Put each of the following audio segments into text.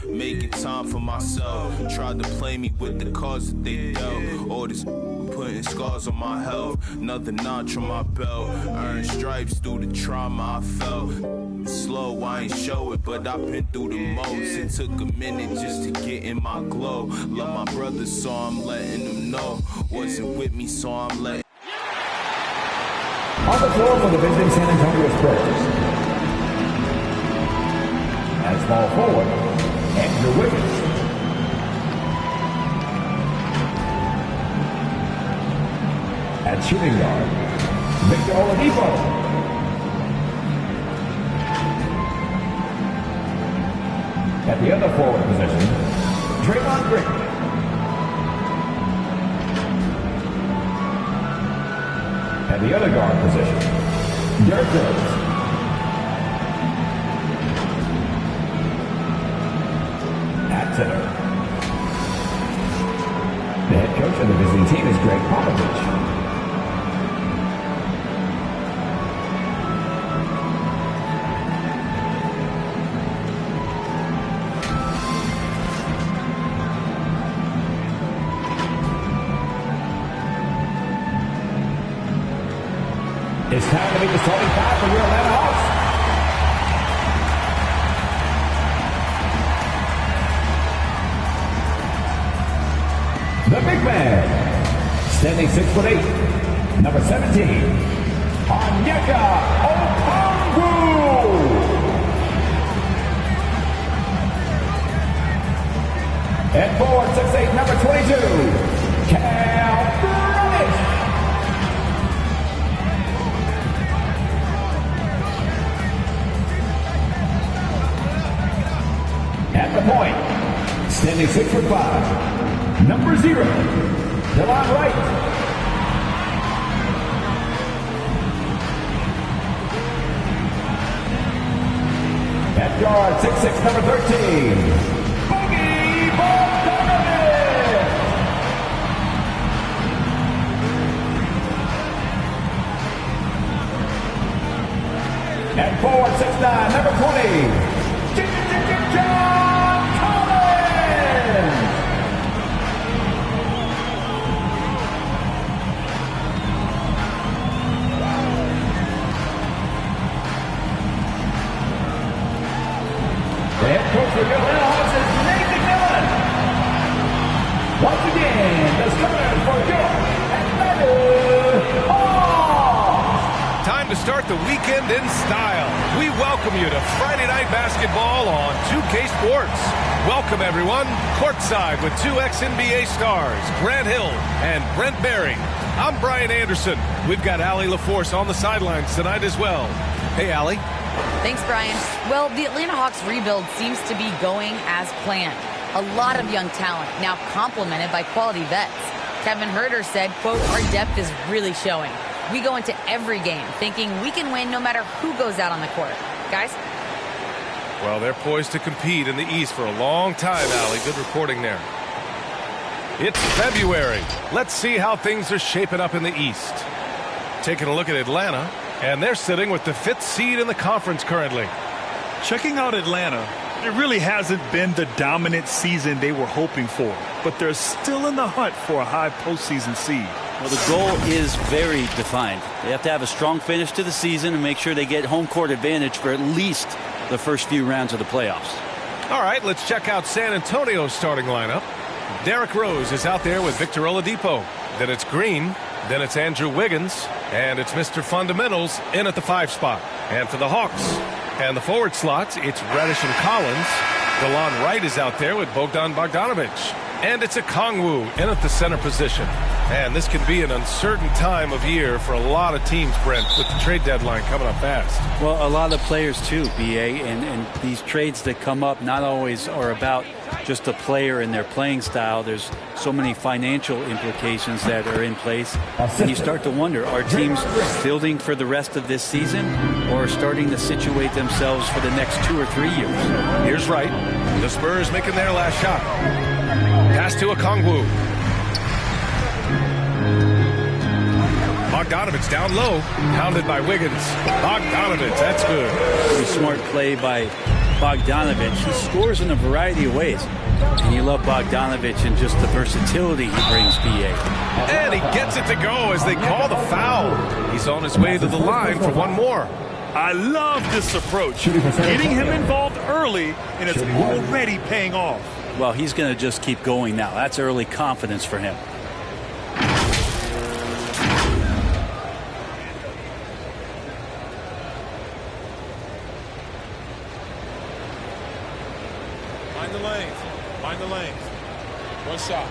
Making time for myself. Tried to play me with the cards that they dealt. All this putting scars on my health. Another notch on my belt. Earned stripes through the trauma I felt. Slow, I ain't show it, but I've been through the most. It took a minute just to get in my glow. Love my brothers, so I'm letting them know. Wasn't with me, so I'm letting. On the floor for the visiting San Antonio Spurs. At small forward, Andrew Wiggins. At shooting guard, Victor Oladipo. At the other forward position, Draymond Green. At the other guard position, Derek Rose. At center, the head coach of the visiting team is Greg Popovich. It's time to meet the starting five for your Atlanta Hawks. The big man, standing 6'8", number 17, Onyeka Okongwu. And forward, 6'8", number 22, Cam Reddish. At the point, standing 6'5", number 0, Delon Wright. At guard, 6'6", number 13, Boogie Bogdanovic. At forward, 6'9", number 20, John Collins! The head coach for the Atlanta Hawks is Nathan Dillon. Once again, the starters for your Atlanta Hawks. Time to start the weekend in style. We welcome you to Friday Night Basketball on 2K Sports. Welcome, everyone, courtside with two ex-NBA stars, Grant Hill and Brent Berry. I'm Brian Anderson. We've got Allie LaForce on the sidelines tonight as well. Hey, Allie. Thanks, Brian. Well, the Atlanta Hawks rebuild seems to be going as planned. A lot of young talent, now complemented by quality vets. Kevin Huerter said, quote, "Our depth is really showing. We go into every game thinking we can win no matter who goes out on the court." Guys? Well, they're poised to compete in the East for a long time, Allie. Good reporting there. It's February. Let's see how things are shaping up in the East. Taking a look at Atlanta, and they're sitting with the 5th seed in the conference currently. Checking out Atlanta, it really hasn't been the dominant season they were hoping for, but they're still in the hunt for a high postseason seed. Well, the goal is very defined. They have to have a strong finish to the season and make sure they get home court advantage for at least the first few rounds of the playoffs. All right, let's check out San Antonio's starting lineup. Derek Rose is out there with Victor Oladipo. Then it's Green. Then it's Andrew Wiggins. And it's Mr. Fundamentals in at the 5 spot. And for the Hawks and the forward slots, it's Reddish and Collins. Delon Wright is out there with Bogdan Bogdanovic. And it's Okongwu in at the center position. And this can be an uncertain time of year for a lot of teams, Brent, with the trade deadline coming up fast. Well, a lot of players too, B.A., and these trades that come up not always are about just a player and their playing style. There's so many financial implications that are in place. And you start to wonder, are teams building for the rest of this season or starting to situate themselves for the next 2 or 3 years? Here's Wright. The Spurs making their last shot. Pass to Okongwu. Bogdanovich down low. Pounded by Wiggins. Bogdanovich, that's good. Pretty smart play by Bogdanovich. He scores in a variety of ways. And you love Bogdanovich and just the versatility he brings, BA. And he gets it to go as they call the foul. He's on his way to the line for one more. I love this approach. Getting him involved early, and it's already paying off. Well, he's going to just keep going now. That's early confidence for him. Find the lanes. Find the lanes. One shot.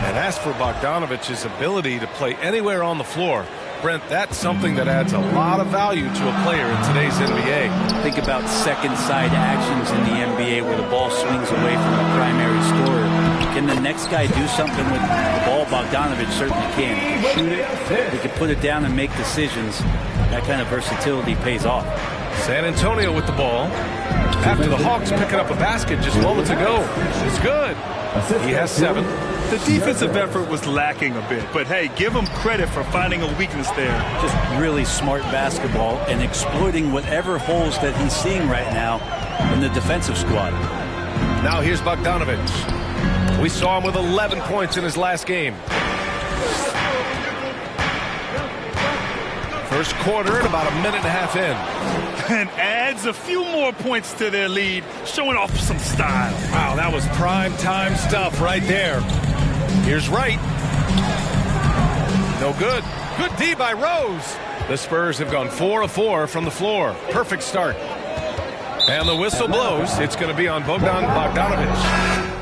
And as for Bogdanovich's ability to play anywhere on the floor, Brent, that's something that adds a lot of value to a player in today's NBA. Think about second side actions in the NBA where the ball swings away from the primary scorer. Can the next guy do something with the ball? Bogdanovich certainly can. He can shoot it, he can put it down and make decisions. That kind of versatility pays off. San Antonio with the ball. After the Hawks picking up a basket just moments ago. It's good. He has 7. The defensive effort was lacking a bit, but hey, give him credit for finding a weakness there. Just really smart basketball and exploiting whatever holes that he's seeing right now in the defensive squad. Now here's Bogdanovich. We saw him with 11 points in his last game. First quarter and about a minute and a half in. And adds a few more points to their lead, showing off some style. Wow, that was prime time stuff right there. Here's Wright. No good. Good D by Rose. The Spurs have gone 4 of 4 from the floor. Perfect start. And the whistle blows. It's going to be on Bogdanovich.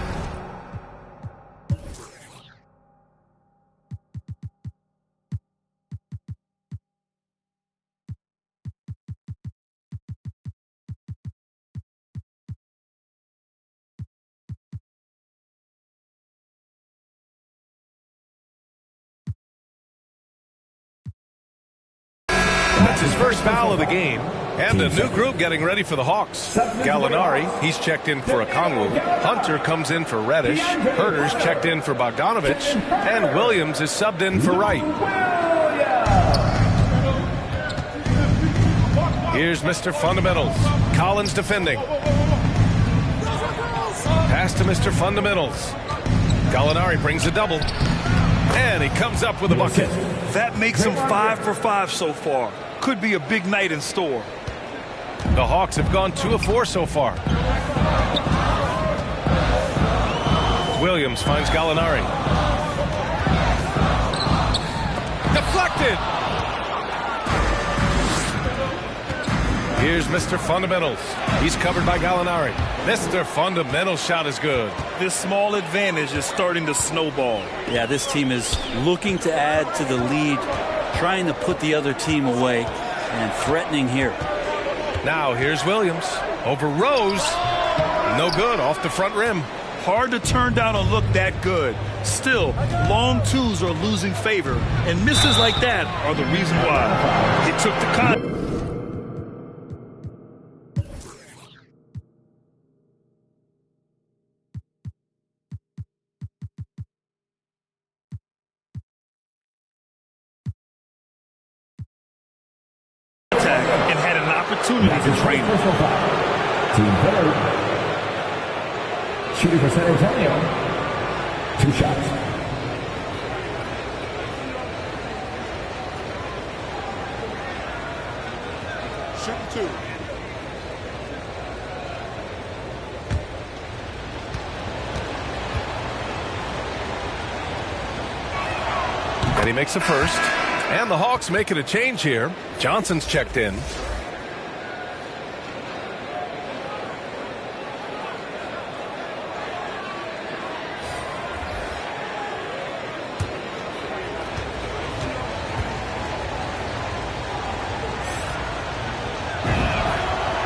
That's his first foul of the game. And a new group getting ready for the Hawks. Gallinari, he's checked in for Okongwu. Hunter comes in for Reddish. Herter's checked in for Bogdanovich. And Williams is subbed in for Wright. Here's Mr. Fundamentals. Collins defending. Pass to Mr. Fundamentals. Gallinari brings a double. And he comes up with a bucket. That makes him 5 for 5 so far. Could be a big night in store. The Hawks have gone 2 of 4 so far. Williams finds Gallinari. Deflected. Here's Mr. Fundamentals. He's covered by Gallinari. Mr. Fundamental shot is good. This small advantage is starting to snowball. Yeah, this team is looking to add to the lead, trying to put the other team away, and threatening here. Now here's Williams. Over Rose. No good, off the front rim. Hard to turn down a look that good. Still, long twos are losing favor, and misses like that are the reason why. He took the con. And had an opportunity to train him. Team third. Shooting for San Antonio. 2 shots. Shooting 2. And he makes a first. And the Hawks making a change here. Johnson's checked in.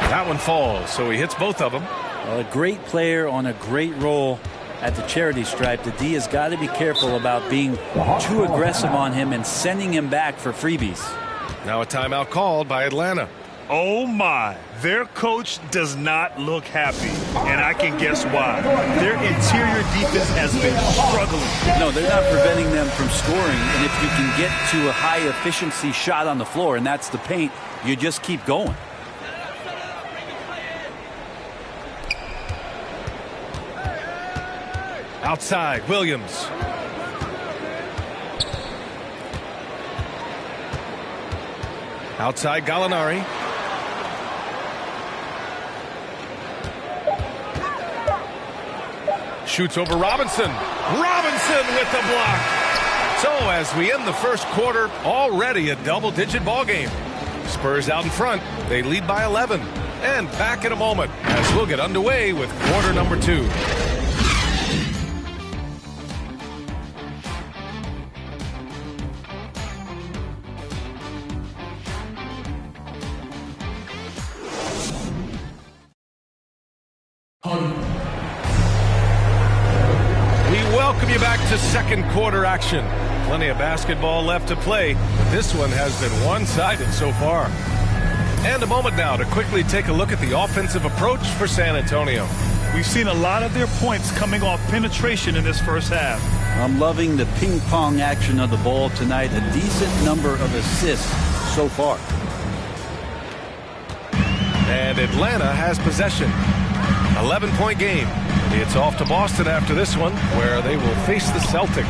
That one falls, so he hits both of them. Well, a great player on a great role at the charity stripe. The D has got to be careful about being too aggressive on him and sending him back for freebies. Now a timeout called by Atlanta. Oh my, their coach does not look happy, and I can guess why. Their interior defense has been struggling. No, they're not preventing them from scoring, and if you can get to a high efficiency shot on the floor, and that's the paint, you just keep going. Outside, Williams. Outside, Gallinari. Shoots over Robinson. Robinson with the block. So as we end the first quarter, already a double-digit ball game. Spurs out in front. They lead by 11. And back in a moment as we'll get underway with quarter number 2. Welcome you back to second quarter action. Plenty of basketball left to play, but this one has been one-sided so far. And a moment now to quickly take a look at the offensive approach for San Antonio. We've seen a lot of their points coming off penetration in this first half. I'm loving the ping-pong action of the ball tonight. A decent number of assists so far. And Atlanta has possession. 11-point game. It's off to Boston after this one, where they will face the Celtics.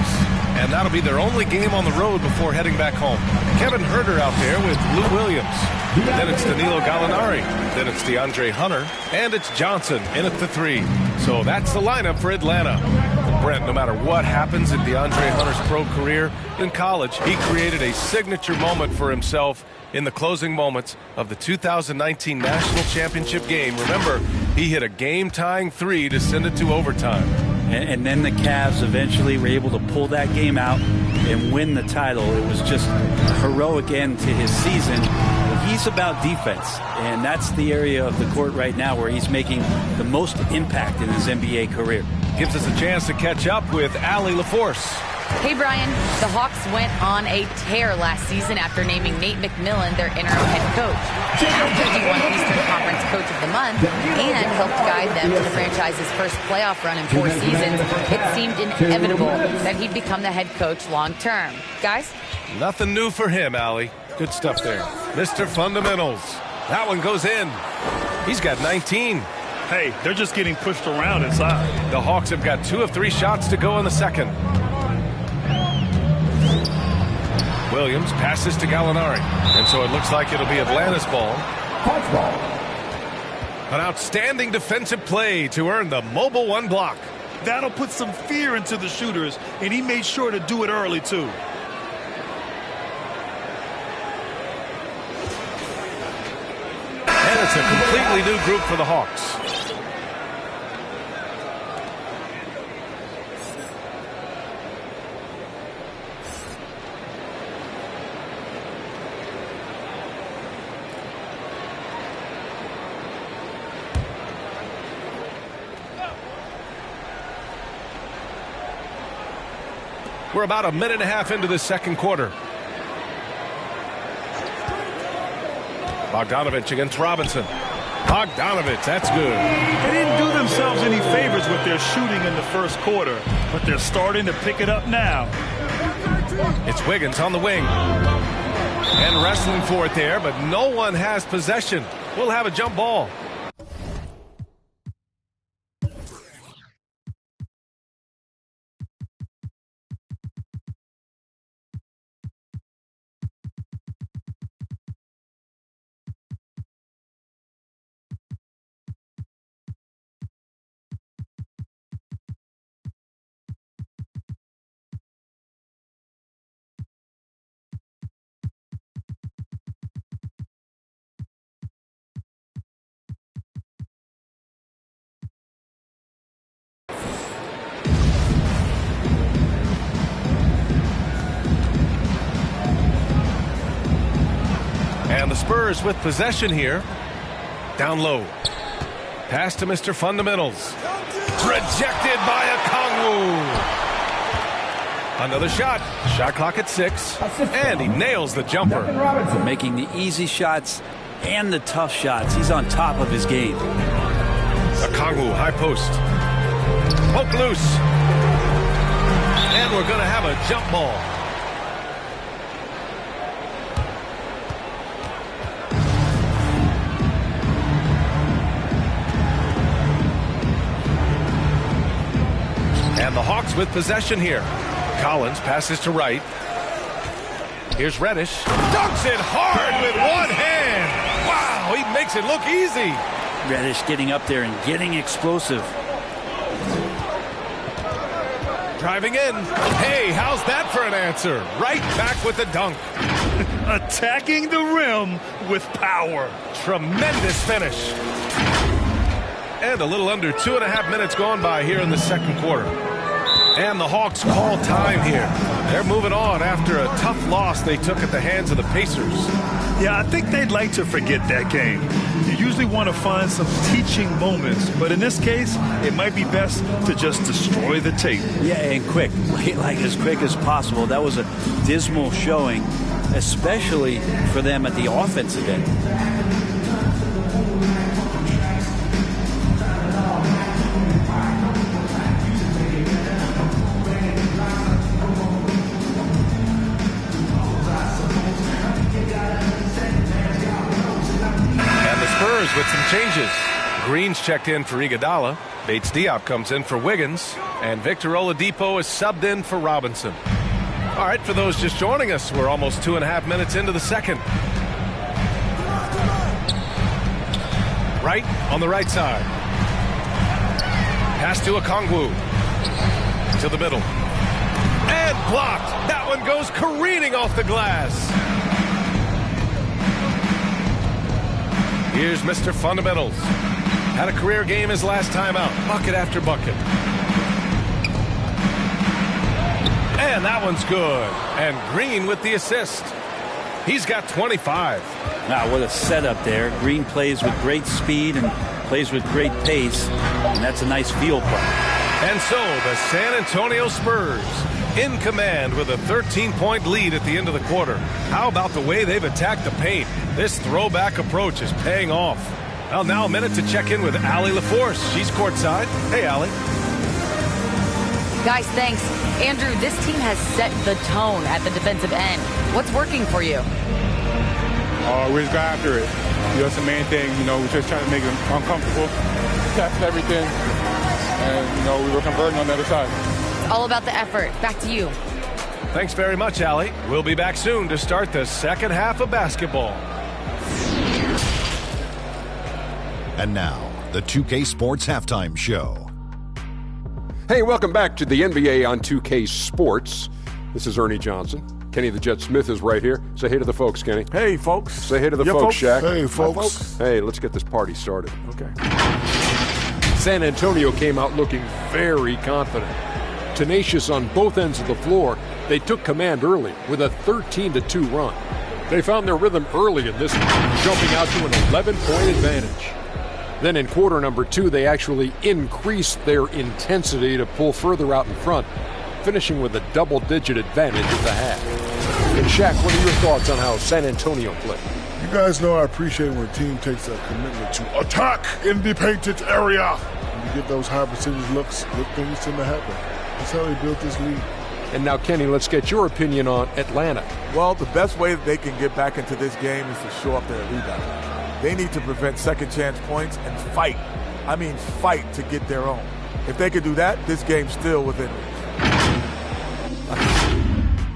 And that'll be their only game on the road before heading back home. Kevin Huerter out there with Lou Williams. And then it's Danilo Gallinari. Then it's DeAndre Hunter. And it's Johnson in at the 3. So that's the lineup for Atlanta. Brent, no matter what happens in DeAndre Hunter's pro career, in college, he created a signature moment for himself in the closing moments of the 2019 National Championship game. Remember, he hit a game-tying 3 to send it to overtime. And then the Cavs eventually were able to pull that game out and win the title. It was just a heroic end to his season. He's about defense, and that's the area of the court right now where he's making the most impact in his NBA career. Gives us a chance to catch up with Allie LaForce. Hey, Brian. The Hawks went on a tear last season after naming Nate McMillan their interim head coach. After he won Eastern Conference Coach of the Month and helped guide them to the franchise's first playoff run in 4 seasons, it seemed inevitable that he'd become the head coach long term. Guys? Nothing new for him, Allie. Good stuff there. Mr. Fundamentals. That one goes in. He's got 19. Hey, they're just getting pushed around inside. The Hawks have got 2 of 3 shots to go in the second. Williams passes to Gallinari. And so it looks like it'll be Atlanta's ball. An outstanding defensive play to earn the mobile 1 block. That'll put some fear into the shooters, and he made sure to do it early, too. And it's a completely new group for the Hawks. We're about a minute and a half into the second quarter. Bogdanovich against Robinson. Bogdanovich, that's good. They didn't do themselves any favors with their shooting in the first quarter, but they're starting to pick it up now. It's Wiggins on the wing. And wrestling for it there, but no one has possession. We'll have a jump ball. And the Spurs with possession here. Down low. Pass to Mr. Fundamentals. Rejected by Okongwu. Another shot. Shot clock at 6. And he nails the jumper. Making the easy shots and the tough shots. He's on top of his game. Okongwu, high post. Poke loose. And we're going to have a jump ball. And the Hawks with possession here. Collins passes to Wright. Here's Reddish. Dunks it hard with one hand. Wow, he makes it look easy. Reddish getting up there and getting explosive. Driving in. Hey, how's that for an answer? Right back with the dunk. Attacking the rim with power. Tremendous finish. And a little under 2.5 minutes gone by here in the second quarter. And the Hawks call time here. They're moving on after a tough loss they took at the hands of the Pacers. Yeah, I think they'd like to forget that game. You usually want to find some teaching moments, but in this case, it might be best to just destroy the tape. Yeah, and quick, like as quick as possible. That was a dismal showing, especially for them at the offensive end. With some changes. Green's checked in for Iguodala. Bates Diop comes in for Wiggins. And Victor Oladipo is subbed in for Robinson. All right, for those just joining us, we're almost 2.5 minutes into the second. Wright on the right side. Pass to Okongwu. To the middle. And blocked. That one goes careening off the glass. Here's Mr. Fundamentals. Had a career game his last time out. Bucket after bucket. And that one's good. And Green with the assist. He's got 25. Wow, what a setup there. Green plays with great speed and plays with great pace. And that's a nice field play. And so the San Antonio Spurs in command with a 13-point lead at the end of the quarter. How about the way they've attacked the paint? This throwback approach is paying off. Well, now a minute to check in with Allie LaForce. She's courtside. Hey, Allie. Guys, thanks. Andrew, this team has set the tone at the defensive end. What's working for you? We just got after it. That's the main thing. We're just trying to make them uncomfortable, test everything, and, we were converting on the other side. It's all about the effort. Back to you. Thanks very much, Allie. We'll be back soon to start the second half of basketball. And now, the 2K Sports Halftime Show. Hey, welcome back to the NBA on 2K Sports. This is Ernie Johnson. Kenny the Jet Smith is right here. Say hey to the folks, Kenny. Hey, folks. Say hey to the folks, Shaq. Hey, folks. Hey, let's get this party started. Okay. San Antonio came out looking very confident. Tenacious on both ends of the floor, they took command early with a 13-2 run. They found their rhythm early in this one, jumping out to an 11-point advantage. Then in quarter number 2, they actually increased their intensity to pull further out in front, finishing with a double-digit advantage at the half. And Shaq, what are your thoughts on how San Antonio played? You guys know I appreciate when a team takes a commitment to attack in the painted area. When you get those high percentage looks, good things tend to happen. That's how they built this league. And now, Kenny, let's get your opinion on Atlanta. Well, the best way that they can get back into this game is to show up their rebound. They need to prevent second chance points and fight. I mean, fight to get their own. If they could do that, this game's still within reach.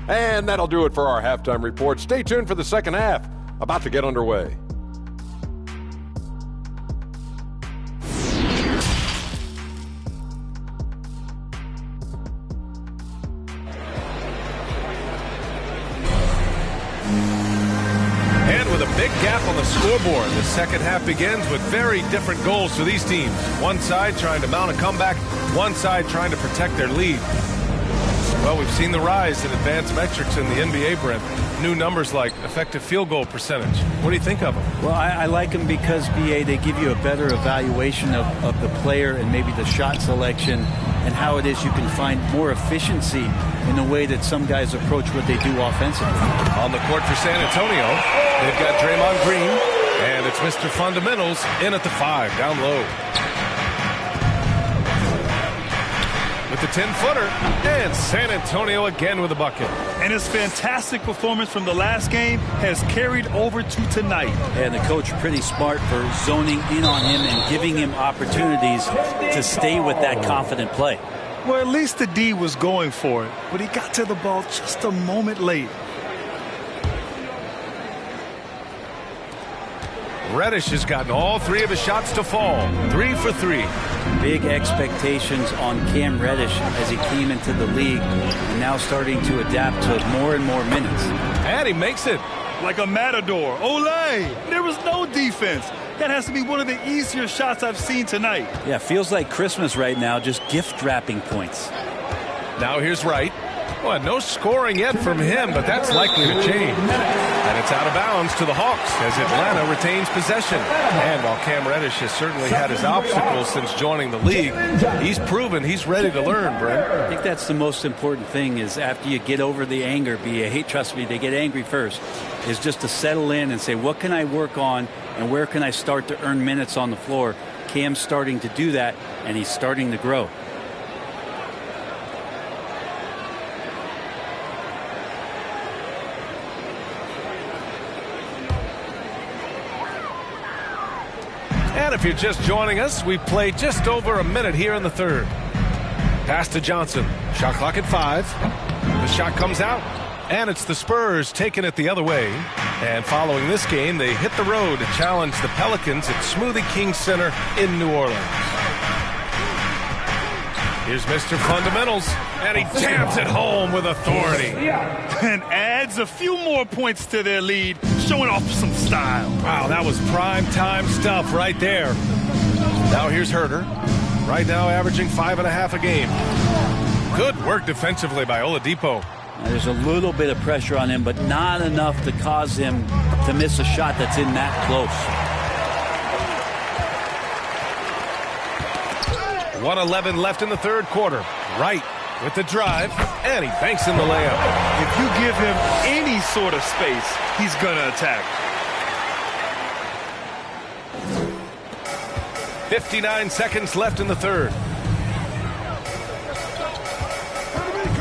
And that'll do it for our halftime report. Stay tuned for the second half, about to get underway. And with a big gap on the scoreboard, the second half begins with very different goals for these teams. One side trying to mount a comeback, one side trying to protect their lead. Well, we've seen the rise in advanced metrics in the NBA, Brent. New numbers like effective field goal percentage. What do you think of them? Well, I like them because, BA, they give you a better evaluation of the player and maybe the shot selection and how it is you can find more efficiency in the way that some guys approach what they do offensively. On the court for San Antonio, they've got Draymond Green, and And it's Mr. Fundamentals in at the 5, down low. With the 10-footer, and San Antonio again with a bucket. And his fantastic performance from the last game has carried over to tonight. And the coach pretty smart for zoning in on him and giving him opportunities to stay with that confident play. Well, at least the D was going for it, but he got to the ball just a moment late. Reddish has gotten all 3 of his shots to fall. 3 for 3. Big expectations on Cam Reddish as he came into the league and now starting to adapt to more and more minutes. And he makes it. Like a matador. Olé! There was no defense. That has to be one of the easier shots I've seen tonight. Yeah, feels like Christmas right now, just gift wrapping points. Now here's Wright. Well, no scoring yet from him, but that's likely to change. And it's out of bounds to the Hawks as Atlanta retains possession. And while Cam Reddish has certainly had his obstacles since joining the league, he's proven he's ready to learn, Brent. I think that's the most important thing is after you get over the anger, trust me, they get angry first, is just to settle in and say, what can I work on and where can I start to earn minutes on the floor? Cam's starting to do that, and he's starting to grow. And if you're just joining us, we played just over a minute here in the third. Pass to Johnson. Shot clock at 5. The shot comes out, and it's the Spurs taking it the other way. And following this game, they hit the road to challenge the Pelicans at Smoothie King Center in New Orleans. Here's Mr. Fundamentals, and he jams it home with authority. And adds a few more points to their lead, showing off some style. Wow, that was prime time stuff right there. Now here's Herter. Right now averaging 5.5 a game. Good work defensively by Oladipo. Now, there's a little bit of pressure on him, but not enough to cause him to miss a shot that's in that close. 1:11 left in the third quarter. Wright with the drive, and he banks in the layup. If you give him any sort of space, he's going to attack. 59 seconds left in the third.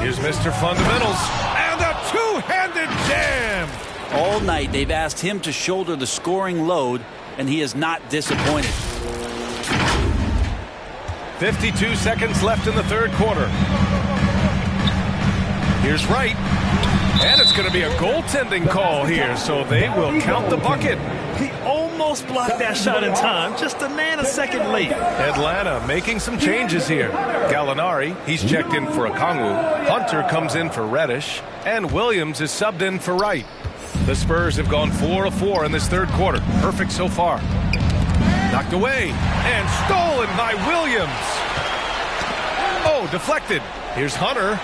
Here's Mr. Fundamentals, and a two-handed jam. All night they've asked him to shoulder the scoring load, and he is not disappointed. 52 seconds left in the third quarter. Here's Wright. And it's going to be a goaltending call here, so they will count the bucket. He almost blocked that shot in time, just a nanosecond late. Atlanta making some changes here. Gallinari, he's checked in for Okongwu. Hunter comes in for Reddish. And Williams is subbed in for Wright. The Spurs have gone 4 of 4 in this third quarter. Perfect so far. Knocked away and stolen by Williams. Oh, deflected. Here's Hunter.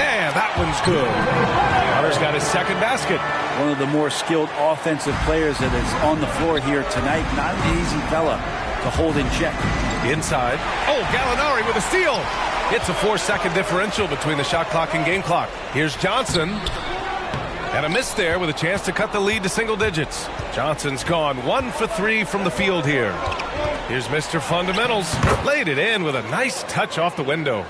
And that one's good. Hunter's got his second basket. One of the more skilled offensive players that is on the floor here tonight. Not an easy fella to hold in check. Inside. Oh, Gallinari with a steal. It's a 4-second differential between the shot clock and game clock. Here's Johnson. And a miss there with a chance to cut the lead to single digits. Johnson's gone 1 for 3 from the field here. Here's Mr. Fundamentals. Laid it in with a nice touch off the window.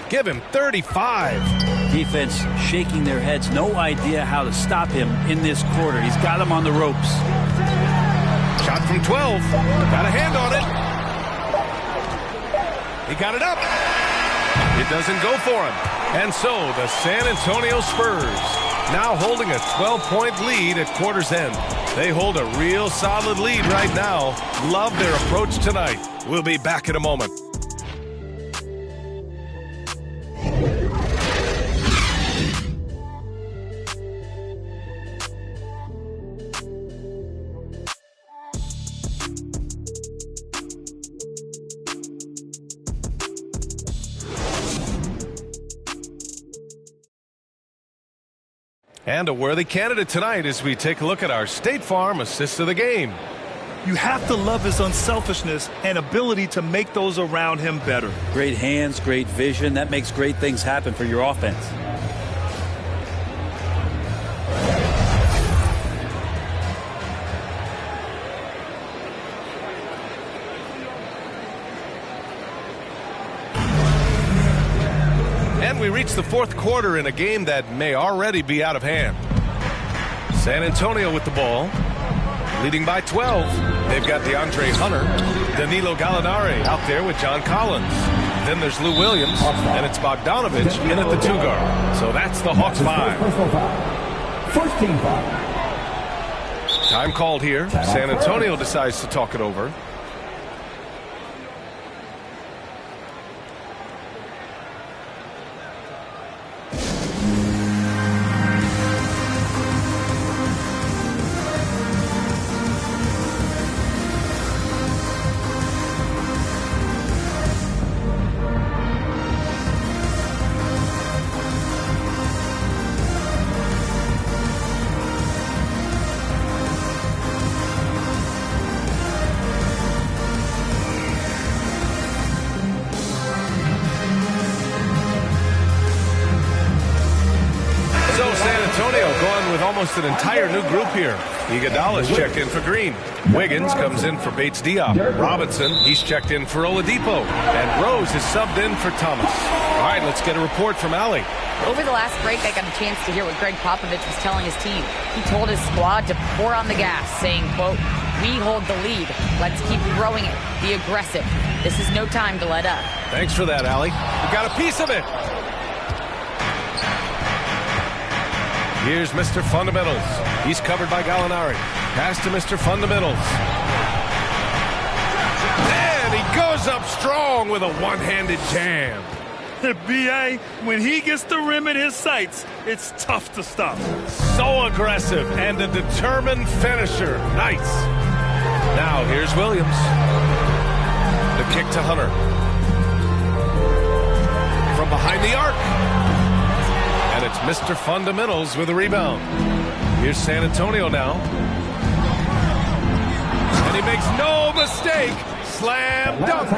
Give him 35. Defense shaking their heads. No idea how to stop him in this quarter. He's got him on the ropes. Shot from 12. Got a hand on it. He got it up. It doesn't go for him. And so the San Antonio Spurs now holding a 12-point lead at quarter's end. They hold a real solid lead right now. Love their approach tonight. We'll be back in a moment. And a worthy candidate tonight as we take a look at our State Farm assist of the game. You have to love his unselfishness and ability to make those around him better. Great hands, great vision. That makes great things happen for your offense. we reach the fourth quarter in a game that may already be out of hand. San Antonio with the ball, leading by 12. They've got DeAndre Hunter, Danilo Gallinari out there with John Collins. Then there's Lou Williams, and it's Bogdanovich in at the 2 guard. So that's the Hawks 5. First team foul. Time called here. San Antonio decides to talk it over. Almost an entire new group here. Iguodala's checked in for Green. Wiggins comes in for Bates Diop. Robinson, he's checked in for Oladipo. And Rose is subbed in for Thomas. All right, let's get a report from Allie. Over the last break, I got a chance to hear what Greg Popovich was telling his team. He told his squad to pour on the gas, saying, quote, "We hold the lead. Let's keep growing it. Be aggressive. This is no time to let up." Thanks for that, Allie. We got a piece of it. Here's Mr. Fundamentals. He's covered by Gallinari. Pass to Mr. Fundamentals. And he goes up strong with a one-handed jam. B.A., when he gets the rim in his sights, it's tough to stop. So aggressive and a determined finisher. Nice. Now here's Williams. The kick to Hunter. From behind the arc. And it's Mr. Fundamentals with a rebound. Here's San Antonio now. And he makes no mistake. Slam dunk.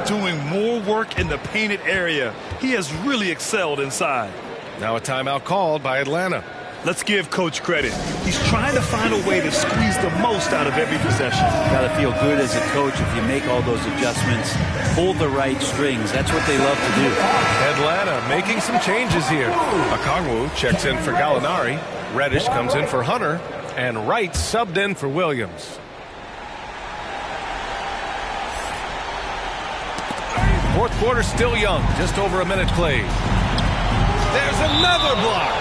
Doing more work in the painted area. He has really excelled inside. Now a timeout called by Atlanta. Let's give Coach credit. He's trying to find a way to squeeze the most out of every possession. Got to feel good as a coach if you make all those adjustments, pull the right strings. That's what they love to do. Atlanta making some changes here. Okongwu checks in for Gallinari. Reddish comes in for Hunter. And Wright subbed in for Williams. Fourth quarter still young. Just over a minute played. There's another block.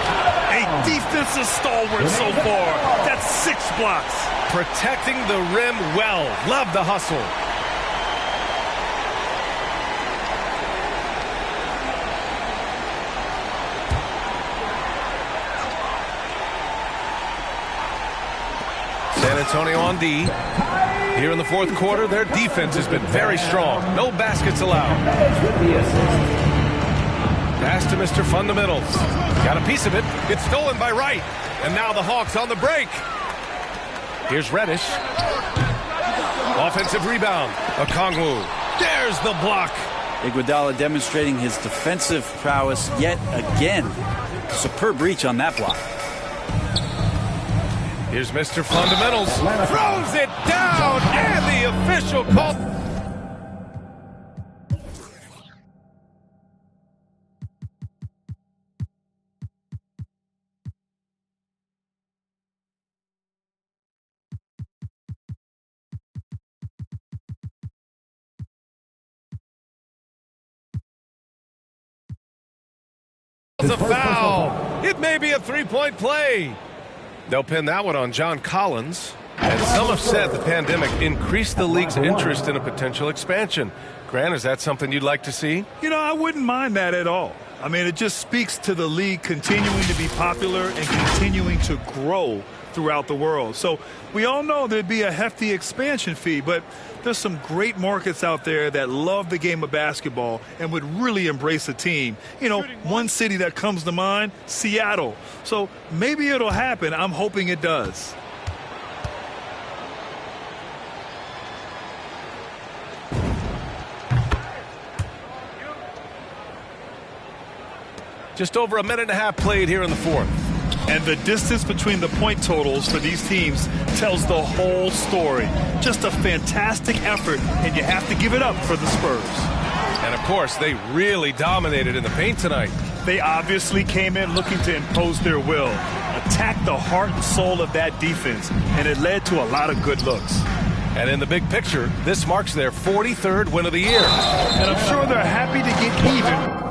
A defensive stalwart so far. That's 6 blocks. Protecting the rim well. Love the hustle. San Antonio on D. Here in the fourth quarter, their defense has been very strong. No baskets allowed. Pass to Mr. Fundamentals. Got a piece of it. It's stolen by Wright. And now the Hawks on the break. Here's Reddish. Offensive rebound. Okongwu. There's the block. Iguodala demonstrating his defensive prowess yet again. Superb reach on that block. Here's Mr. Fundamentals. Throws it down. And the official call. A foul. It may be a three-point play. They'll pin that one on John Collins. And some have said the pandemic increased the league's interest in a potential expansion. Grant, is that something you'd like to see? You know, I wouldn't mind that at all. I mean, it just speaks to the league continuing to be popular and continuing to grow throughout the world. So we all know there'd be a hefty expansion fee, but there's some great markets out there that love the game of basketball and would really embrace a team. You know, one city that comes to mind, Seattle. So maybe it'll happen. I'm hoping it does. Just over a minute and a half played here in the fourth. And the distance between the point totals for these teams tells the whole story. Just a fantastic effort, and you have to give it up for the Spurs. And, of course, they really dominated in the paint tonight. They obviously came in looking to impose their will, attack the heart and soul of that defense, and it led to a lot of good looks. And in the big picture, this marks their 43rd win of the year. And I'm sure they're happy to get even.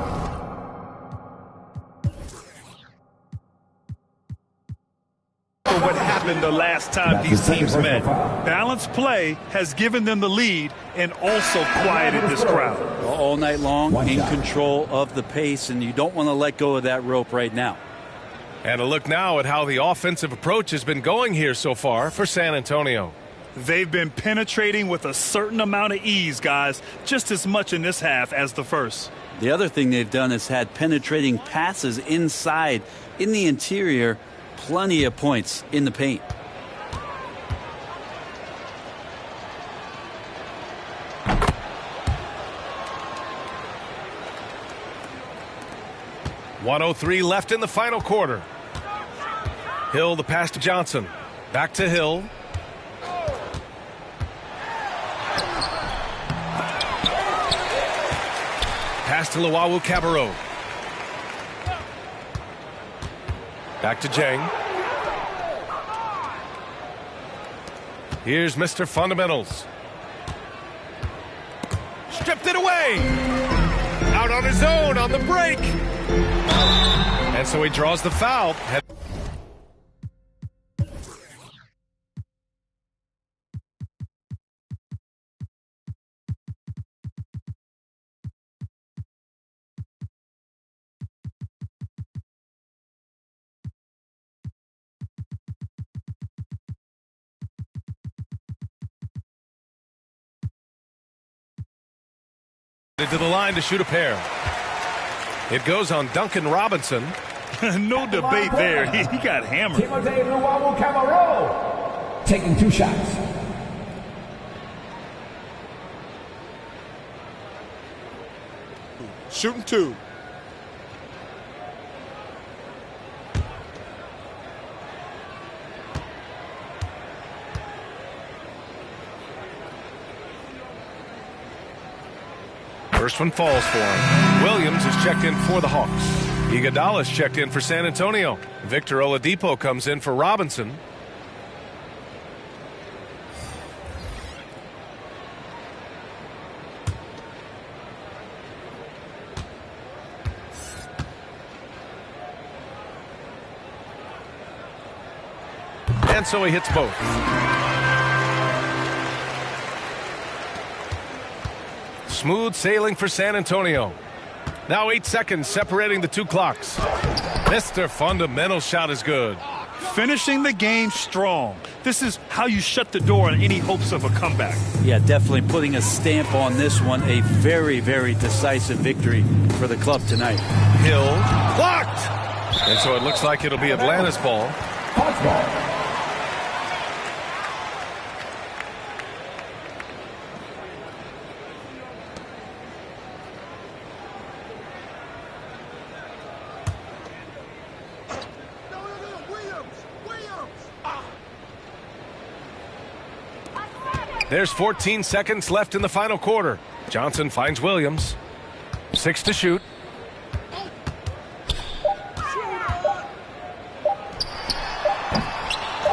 For what happened the last time these teams met. Balanced play has given them the lead and also quieted this crowd. All night long, in control of the pace, and you don't want to let go of that rope right now. And a look now at how the offensive approach has been going here so far for San Antonio. They've been penetrating with a certain amount of ease, guys, just as much in this half as the first. The other thing they've done is had penetrating passes inside, in the interior, plenty of points in the paint. .103 left in the final quarter. Hill, the pass to Johnson. Back to Hill. Pass to Luwawu-Cabarrot. Back to Jang. Here's Mr. Fundamentals. Stripped it away. Out on his own on the break. And so he draws the foul. To the line to shoot a pair. It goes on Duncan Robinson. No debate there. He got hammered. Luwawu-Cabarrot taking 2 shots. Shooting 2. First one falls for him. Williams is checked in for the Hawks. Iguodala's checked in for San Antonio. Victor Oladipo comes in for Robinson. And so he hits both. Smooth sailing for San Antonio. Now 8 seconds separating the 2 clocks. Mr. Fundamental shot is good. Finishing the game strong. This is how you shut the door on any hopes of a comeback. Yeah, definitely putting a stamp on this one. A very, very decisive victory for the club tonight. Hill blocked. And so it looks like it'll be Atlanta's ball. There's 14 seconds left in the final quarter. Johnson finds Williams. 6 to shoot.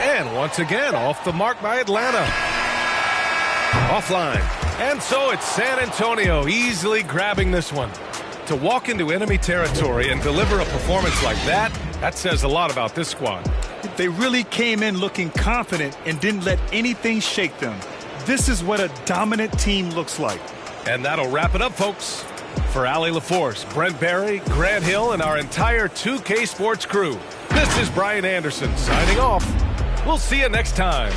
And once again, off the mark by Atlanta. Offline. And so it's San Antonio easily grabbing this one. To walk into enemy territory and deliver a performance like that, that says a lot about this squad. They really came in looking confident and didn't let anything shake them. This is what a dominant team looks like. And that'll wrap it up, folks. For Allie LaForce, Brent Barry, Grant Hill, and our entire 2K Sports crew, this is Brian Anderson signing off. We'll see you next time.